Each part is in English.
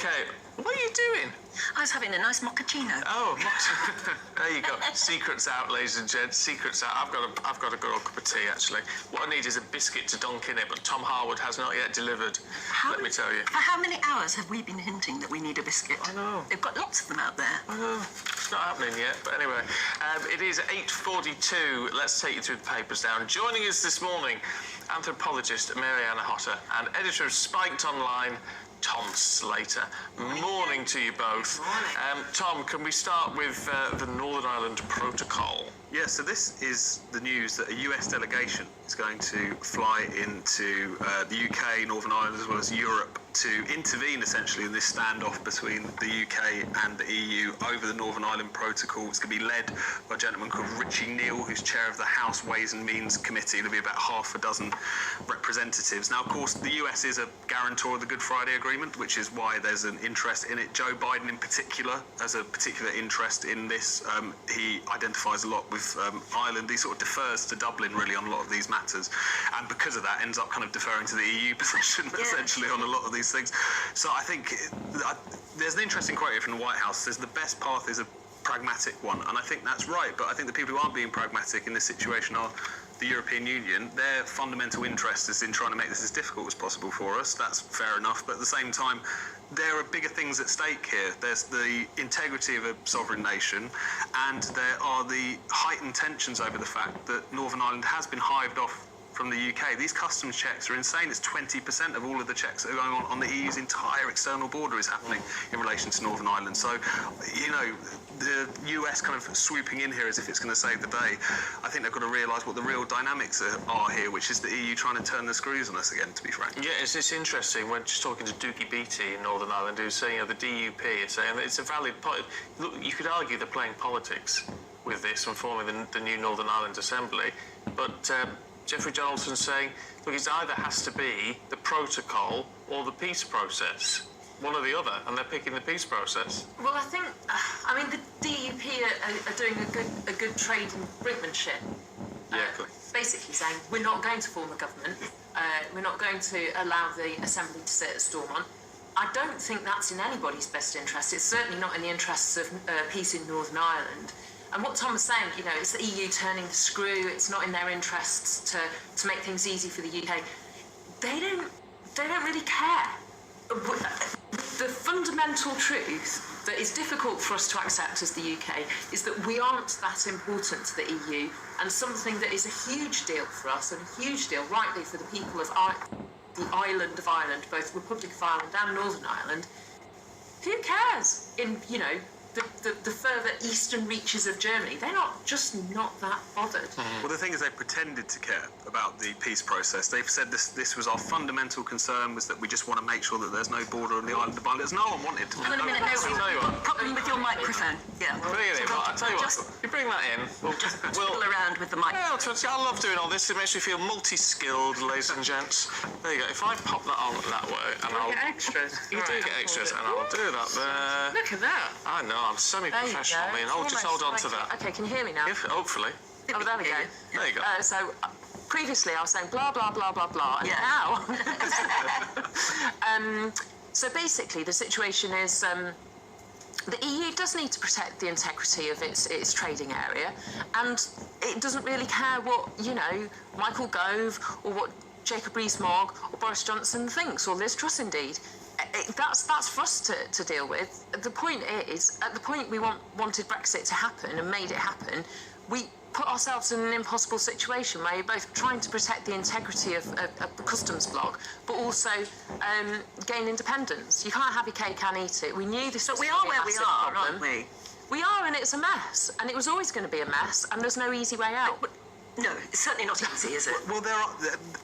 Okay, what are you doing? I was having a nice mochaccino. Oh, there you go. Secrets out, ladies and gents. Secrets out. I've got a good old cup of tea, actually. What I need is a biscuit to dunk in it, but Tom Harwood has not yet delivered. Let me tell you. For how many hours have we been hinting that we need a biscuit? I know. They've got lots of them out there. I know. It's not happening yet, but anyway. It is 8:42. Let's take you through the papers now. And joining us this morning, anthropologist Mariana Hotter and editor of Spiked Online, Tom Slater. Morning to you both. Morning. Tom, can we start with the Northern Ireland Protocol? Yeah, so this is the news that a US delegation is going to fly into the UK, Northern Ireland, as well as Europe to intervene essentially in this standoff between the UK and the EU over the Northern Ireland Protocol. It's going to be led by a gentleman called Richie Neal, who's chair of the House Ways and Means Committee. There'll be about half a dozen representatives. Now, of course, the US is a guarantor of the Good Friday Agreement, which is why there's an interest in it. Joe Biden in particular has a particular interest in this. He identifies a lot with Ireland. He sort of defers to Dublin really on a lot of these matters, and because of that ends up kind of deferring to the EU position essentially on a lot of these things. So I think there's an interesting quote here from the White House. It says the best path is a pragmatic one, and I think that's right, but I think the people who aren't being pragmatic in this situation are the European Union. Their fundamental interest is in trying to make this as difficult as possible for us. That's fair enough, but at the same time there are bigger things at stake here. There's the integrity of a sovereign nation, and there are the heightened tensions over the fact that Northern Ireland has been hived off from the UK. These customs checks are insane. It's 20% of all of the checks that are going on the EU's entire external border is happening in relation to Northern Ireland. So, you know, the US kind of swooping in here as if it's going to save the day. I think they've got to realise what the real dynamics are here, which is the EU trying to turn the screws on us again, to be frank. Yeah, it's interesting. We're just talking to Doogie Beattie in Northern Ireland, who's saying, you know, the DUP is saying that it's a valid point. Look, you could argue they're playing politics with this and forming the new Northern Ireland Assembly, but Jeffrey Donaldson's saying, look, it either has to be the protocol or the peace process, one or the other, and they're picking the peace process. Well, I think, I mean, the DUP are doing a good trade in brinkmanship. Yeah, clearly. Basically saying, we're not going to form a government, we're not going to allow the Assembly to sit at Stormont. I don't think that's in anybody's best interest. It's certainly not in the interests of peace in Northern Ireland. And what Tom was saying, you know, it's the EU turning the screw. It's not in their interests to make things easy for the UK. They don't really care. The fundamental truth that is difficult for us to accept as the UK is that we aren't that important to the EU, and something that is a huge deal for us and a huge deal, rightly, for the people of the island of Ireland, both Republic of Ireland and Northern Ireland. Who cares? In, you know, the further eastern reaches of Germany, they're just not that bothered. Well, the thing is, they pretended to care about the peace process. They've said this was our fundamental concern, was that we just want to make sure that there's no border on the island of Ireland. As no one wanted. Hold on a minute, no, problem with your microphone. Yeah. Bring it in. I'll tell you what, you bring that in. Just fiddle around with the mic. Yeah, I love doing all this. It makes me feel multi-skilled, ladies and gents. There you go. If I pop that on that way, and I'll get extras. You do get extras, and I'll do that there. Look at that. I know. I'm semi-professional. I mean, just hold on to that. Okay, can you hear me now? Hopefully. Oh, there we go. There you go. So previously I was saying blah, blah, blah, blah, blah, and now... so basically the situation is the EU does need to protect the integrity of its trading area, and it doesn't really care what, you know, Michael Gove or what Jacob Rees-Mogg or Boris Johnson thinks, or Liz Truss indeed. That's for us to deal with. The point is, at the point we wanted Brexit to happen and made it happen, we put ourselves in an impossible situation where you're both trying to protect the integrity of the customs bloc, but also gain independence. You can't have your cake and eat it. We knew this was we are where we are, problem. aren't we? We are, and it's a mess, and it was always going to be a mess, and there's no easy way out. No, it's certainly not easy, is it? Well, there are,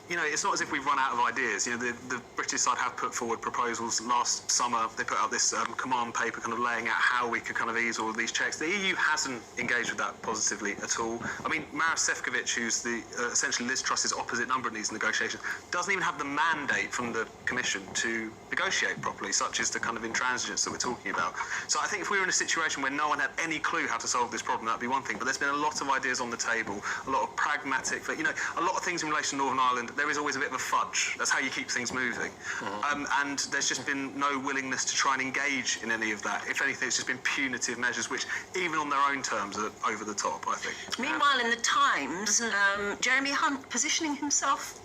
you know, it's not as if we've run out of ideas. You know, the British side have put forward proposals last summer. They put out this command paper kind of laying out how we could kind of ease all of these checks. The EU hasn't engaged with that positively at all. I mean, Maros Sefcovic, who's the essentially Liz Truss's opposite number in these negotiations, doesn't even have the mandate from the Commission to negotiate properly, such as the kind of intransigence that we're talking about. So I think if we were in a situation where no one had any clue how to solve this problem, that'd be one thing. But there's been a lot of ideas on the table, a lot of pragmatic. But, a lot of things in relation to Northern Ireland, there is always a bit of a fudge. That's how you keep things moving. And there's just been no willingness to try and engage in any of that. If anything, it's just been punitive measures, which even on their own terms are over the top, I think. Meanwhile, in the Times, Jeremy Hunt positioning himself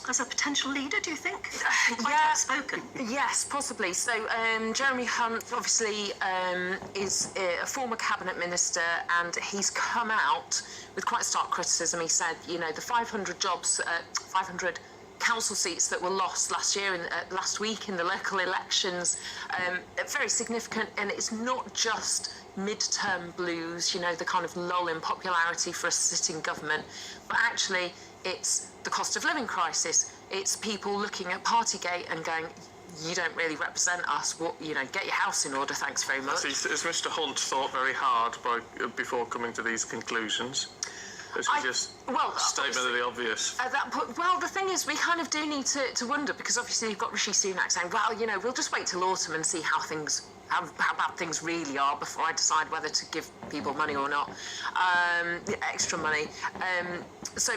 as a potential leader, do you think? Quite outspoken. Yes, possibly. So Jeremy Hunt obviously is a former cabinet minister, and he's come out with quite stark criticism. He said, the 500 jobs, 500 council seats that were lost last week in the local elections, very significant, and it's not just mid-term blues, the kind of lull in popularity for a sitting government, but actually it's the cost of living crisis. It's people looking at Partygate and going, you don't really represent us. Get your house in order, thanks very much. Has Mr. Hunt thought very hard before coming to these conclusions? Is he just statement of the obvious? The thing is, we kind of do need to wonder, because obviously you've got Rishi Sunak saying, we'll just wait till autumn and see how bad things really are before I decide whether to give people money or not, extra money. So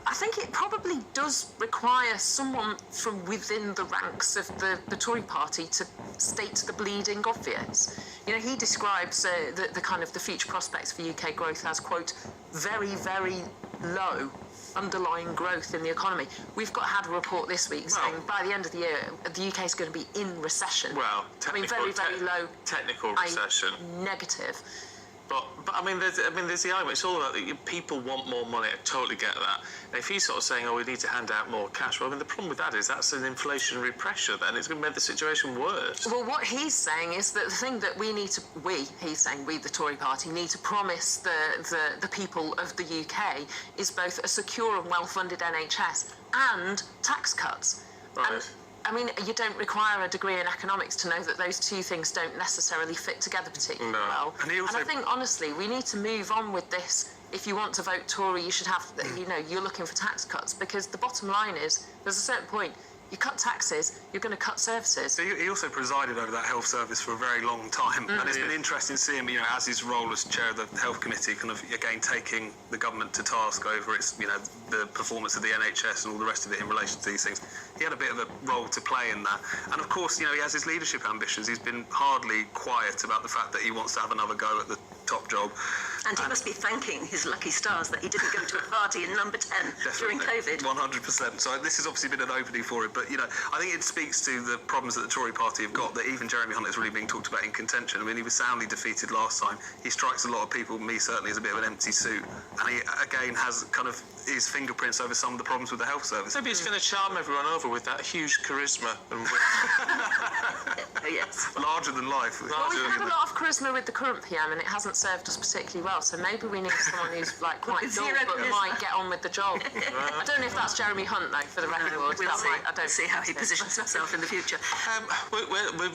I think it probably does require someone from within the ranks of the Tory party to state the bleeding obvious. He describes the kind of the future prospects for UK growth as, quote, very, very low underlying growth in the economy. We've had a report this week saying by the end of the year, the UK is going to be in recession. Well, very, very low. Technical recession. Negative. But there's the argument. It's all about people want more money. I totally get that. And if he's sort of saying, we need to hand out more cash, the problem with that is that's an inflationary pressure. Then it's going to make the situation worse. Well, what he's saying is that the thing that we, the Tory party, need to promise the people of the UK is both a secure and well-funded NHS and tax cuts. Right. You don't require a degree in economics to know that those two things don't necessarily fit together particularly well. And I think, honestly, we need to move on with this. If you want to vote Tory, you should have, you're looking for tax cuts, because the bottom line is, there's a certain point, you cut taxes, you're going to cut services. So he also presided over that health service for a very long time, and it's been interesting to see him, as his role as chair of the health committee, kind of again taking the government to task over its, the performance of the NHS and all the rest of it in relation to these things. He had a bit of a role to play in that, and of course, he has his leadership ambitions. He's been hardly quiet about the fact that he wants to have another go at the top job. And he must be thanking his lucky stars that he didn't go to a party in number 10 during COVID. 100%. So this has obviously been an opening for it, but I think it speaks to the problems that the Tory party have got, that even Jeremy Hunt is really being talked about in contention. He was soundly defeated last time. He strikes a lot of people, me certainly, as a bit of an empty suit, and he again has kind of his fingerprints over some of the problems with the health service. Maybe he's going to charm everyone over with that huge charisma and Yes. Larger than life. Well, we've had a lot of charisma with the current PM, and it hasn't served us particularly well. So maybe we need someone who's quite dull, but might get on with the job. I don't know if that's Jeremy Hunt, though, for the record. We'll see how he positions himself in the future. We're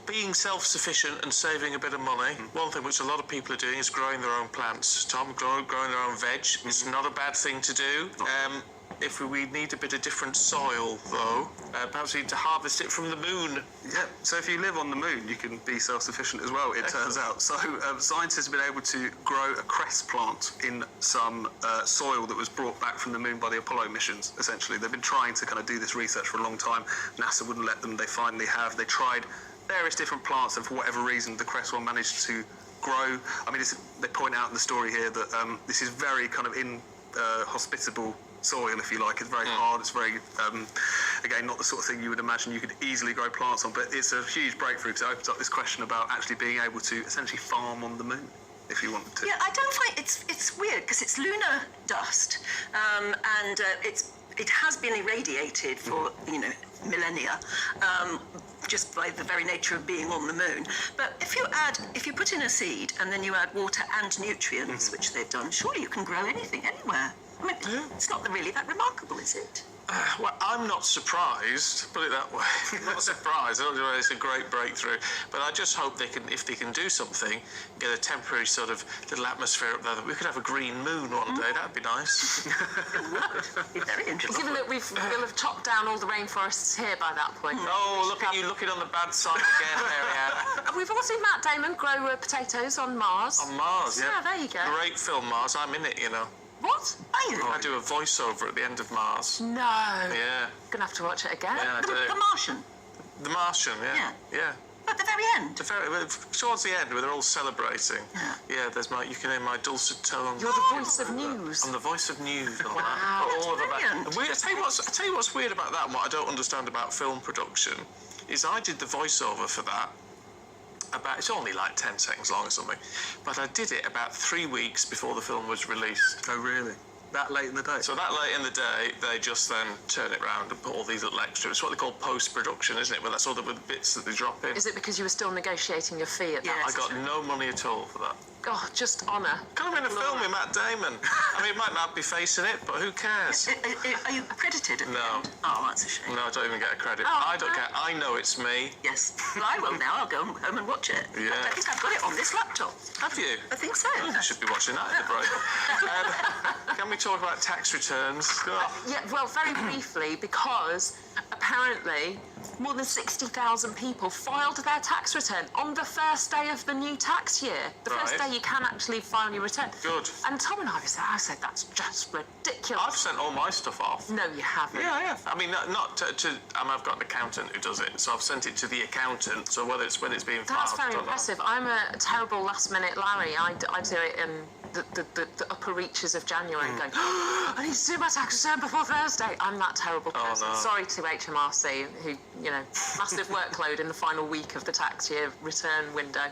being self-sufficient and saving a bit of money. One thing which a lot of people are doing is growing their own plants. Tom, growing their own veg. It's not a bad thing to do. If we need a bit of different soil, though, perhaps we need to harvest it from the moon. Yeah, so if you live on the moon, you can be self-sufficient as well, it turns out. So scientists have been able to grow a cress plant in some soil that was brought back from the moon by the Apollo missions, essentially. They've been trying to kind of do this research for a long time. NASA wouldn't let them. They finally have. They tried various different plants, and for whatever reason, the cress one managed to grow. They point out in the story here that this is very kind of inhospitable soil, if you like. It's very hard. It's very, again, not the sort of thing you would imagine you could easily grow plants on, but it's a huge breakthrough because it opens up this question about actually being able to essentially farm on the moon, if you wanted to. Yeah, I don't find it's weird because it's lunar dust, and it has been irradiated for millennia, just by the very nature of being on the moon. But if you put in a seed and then you add water and nutrients, which they've done, surely you can grow anything anywhere. It's not really that remarkable, is it? Well, I'm not surprised, put it that way. I'm not surprised. I don't know, it's a great breakthrough. But I just hope if they can do something, get a temporary sort of little atmosphere up there, that we could have a green moon one day. That'd be nice. It would be very interesting. Given that we'll have chopped down all the rainforests here by that point. Oh, look at you looking on the bad side again, Marianne. We've all seen Matt Damon grow potatoes on Mars. On Mars, yeah. Yeah, there you go. Great film, Mars. I'm in it, What? Are Really? I do a voiceover at the end of Mars. No. Yeah. Gonna have to watch it again. Yeah, I do. The Martian. The Martian, yeah. Yeah. At the very end. Towards the end, where they're all celebrating. Yeah. There's you can hear my dulcet tones. You're the voice of news. I'm the voice of news. And all Wow. that. All of brilliant. that. I tell you what's weird about that, and what I don't understand about film production, is I did the voiceover for that. It's only like 10 seconds long or something, but I did it about 3 weeks before the film was released. Oh, really? That late in the day? So that late in the day, they just then turn it round and put all these little extras. It's what they call post-production, isn't it? Where that's all the bits that they drop in. Is it because you were still negotiating your fee at that? Yes. I got no money at all for that. Oh, just honour. Kind of in a film with Matt Damon. I mean, it might not be facing it, but who cares? Are you credited at the No. end? Oh, that's a shame. No, I don't even get a credit. Oh, I don't no. care. I know it's me. Yes. Well, I will now. I'll go home and watch it. Yeah. I think I've got it on this laptop. Have you? I think so. I should be watching that at the break. Can we talk about tax returns? Yeah, well, very briefly, because apparently more than 60,000 people filed their tax return on the first day of the new tax year. The first Right. day you can actually file your return. Good. And Tom and I was there. I said, that's just ridiculous. I've sent all my stuff off. No, you haven't. Yeah. I mean, not to I've got an accountant who does it, so I've sent it to the accountant. So when it's being filed, That's I very don't know. impressive. I'm a terrible last-minute Larry. I do it in the upper reaches of January, going, oh, I need to do my tax return before Thursday. I'm that terrible person. no. Sorry to HMRC, who, massive workload in the final week of the tax year return window.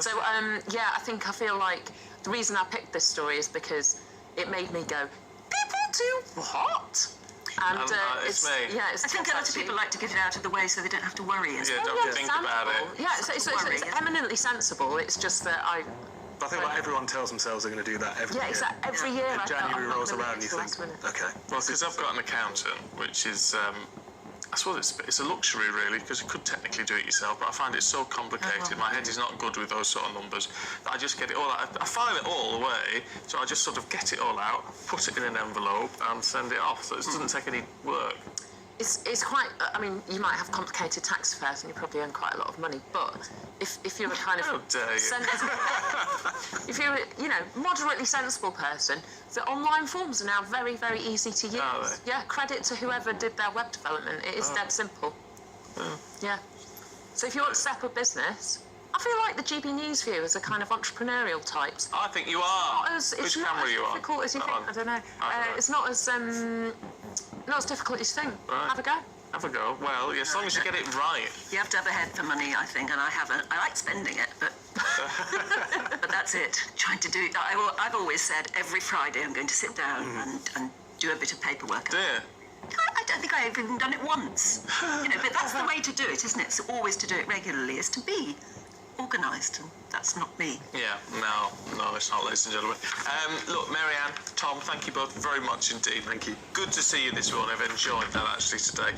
So, I feel like the reason I picked this story is because it made me go, people do what? And it's me. Yeah, it's I think a lot of actually- people like to get it out of the way so they don't have to worry. Yeah, don't think about it. Yeah, it's Worry, yeah. eminently sensible. It's just that I think like everyone tells themselves they're going to do that every year. exactly. Every year, And I thought, January I'm not rolls gonna around wait and you till think, last minute. okay. Well, because I've got an accountant, which is, I suppose it's a luxury really, because you could technically do it yourself, but I find it so complicated. My head is not good with those sort of numbers. That I just get it all out. I file it all away, so I just sort of get it all out, put it in an envelope, and send it off. So it doesn't take any work. It's quite. I mean, you might have complicated tax affairs, and you probably earn quite a lot of money. But if you're a kind of How dare you. if you're a, moderately sensible person, the online forms are now very, very easy to use. Are they? Yeah, credit to whoever did their web development. It is dead simple. Yeah. So if you want to set up a business, I feel like the GBNEWS viewers are kind of entrepreneurial types. I think you are. It's Which not camera as are you on? difficult as you think. I don't know. It's not as difficult as you think. Right. Have a go. Have a go. Well, as long as you get it right. You have to have a head for money, I think, and I haven't. I like spending it, but but that's it. Trying to do it. I've always said every Friday I'm going to sit down and do a bit of paperwork. Dear. I don't think I've even done it once. But that's the way to do it, isn't it? So always to do it regularly is to be organised, and that's not me. Yeah, no, it's not, ladies and gentlemen. Look, Marianne, Tom, thank you both very much indeed. Thank you. Good to see you this morning. I've enjoyed that actually today.